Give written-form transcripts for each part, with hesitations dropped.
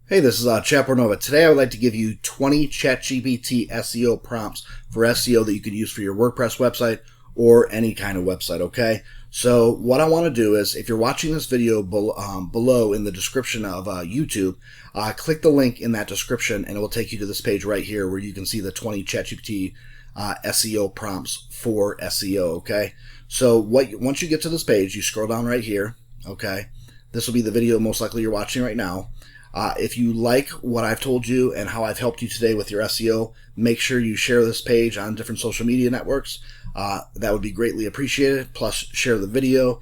Hey, this is Nova. Today I would like to give you 20 ChatGPT SEO prompts for SEO that you could use for your WordPress website or any kind of website, okay? So what I want to do is, if you're watching this video below in the description of YouTube, click the link in that description and it will take you to this page right here where you can see the 20 ChatGPT SEO prompts for SEO, okay? So once you get to this page, you scroll down right here, okay? This will be the video most likely you're watching right now. If you like what I've told you and how I've helped you today with your SEO, make sure you share this page on different social media networks. That would be greatly appreciated. Plus, share the video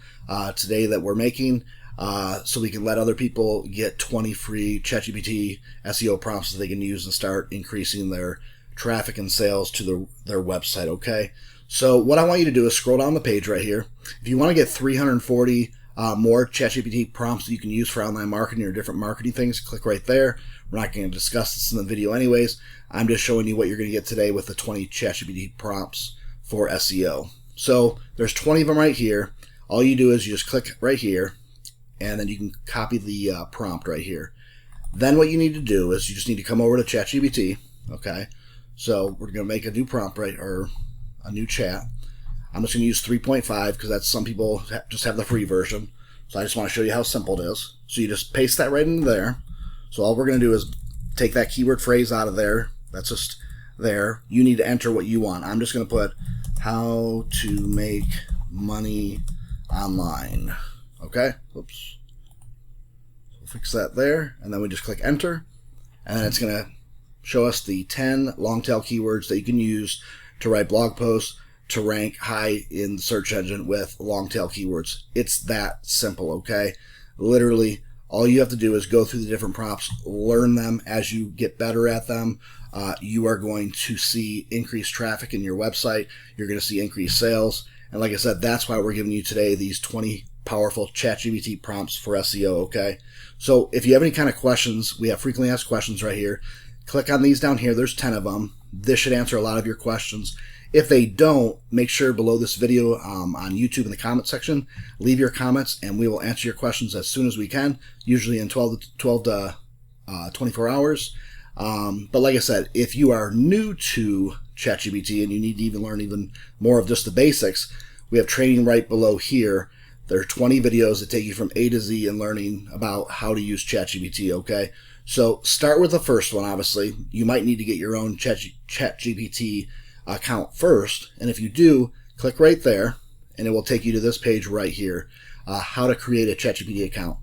today that we're making so we can let other people get 20 free ChatGPT SEO prompts that they can use and start increasing their traffic and sales to their website, okay? So what I want you to do is scroll down the page right here. If you want to get 340 more ChatGPT prompts that you can use for online marketing or different marketing things, click right there. We're not going to discuss this in the video anyways. I'm just showing you what you're going to get today with the 20 ChatGPT prompts for SEO. So there's 20 of them right here. All you do is you just click right here and then you can copy the prompt right here. Then what you need to do is you just need to come over to ChatGPT, okay? So we're going to make a new prompt, right, or a new chat. I'm just going to use 3.5 because that's, some people just have the free version. So I just want to show you how simple it is. So you just paste that right into there. So all we're going to do is take that keyword phrase out of there. That's just there. You need to enter what you want. I'm just going to put how to make money online. Okay? Oops. So fix that there. And then we just click enter. And then it's going to show us the 10 long tail keywords that you can use to write blog posts to rank high in the search engine with long tail keywords. It's that simple, okay? Literally, all you have to do is go through the different prompts, learn them. As you get better at them, you are going to see increased traffic in your website. You're going to see increased sales. And like I said, that's why we're giving you today these 20 powerful ChatGPT prompts for SEO, okay? So if you have any kind of questions, we have frequently asked questions right here. Click on these down here. There's 10 of them. This should answer a lot of your questions. If they don't, make sure below this video on YouTube in the comment section, leave your comments and we will answer your questions as soon as we can, usually in 12 to 24 hours. But like I said, if you are new to ChatGPT and you need to even learn even more of just the basics, we have training right below here. There are 20 videos that take you from A to Z in learning about how to use ChatGPT, okay? So start with the first one, obviously. You might need to get your own ChatGPT account first, and if you do, click right there and it will take you to this page right here, how to create a ChatGPT account.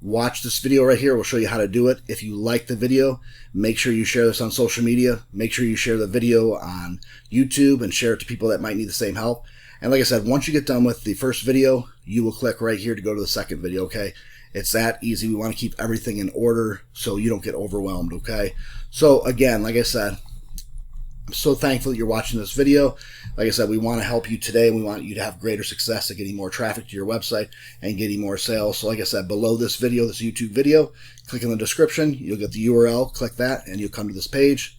Watch this video right here. We'll show you how to do it. If you like the video, make sure you share this on social media. Make sure you share the video on YouTube and share it to people that might need the same help. And like I said, once you get done with the first video, you will click right here to go to the second video, okay? It's that easy. We want to keep everything in order so you don't get overwhelmed, okay? So again, like I said, I'm so thankful that you're watching this video. Like I said, we want to help you today. We want you to have greater success at getting more traffic to your website and getting more sales. So like I said, below this video, this YouTube video, click in the description. You'll get the URL. Click that and you'll come to this page.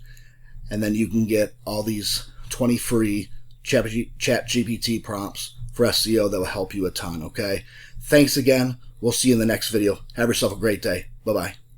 And then you can get all these 20 free ChatGPT prompts for SEO that will help you a ton, okay? Thanks again. We'll see you in the next video. Have yourself a great day. Bye-bye.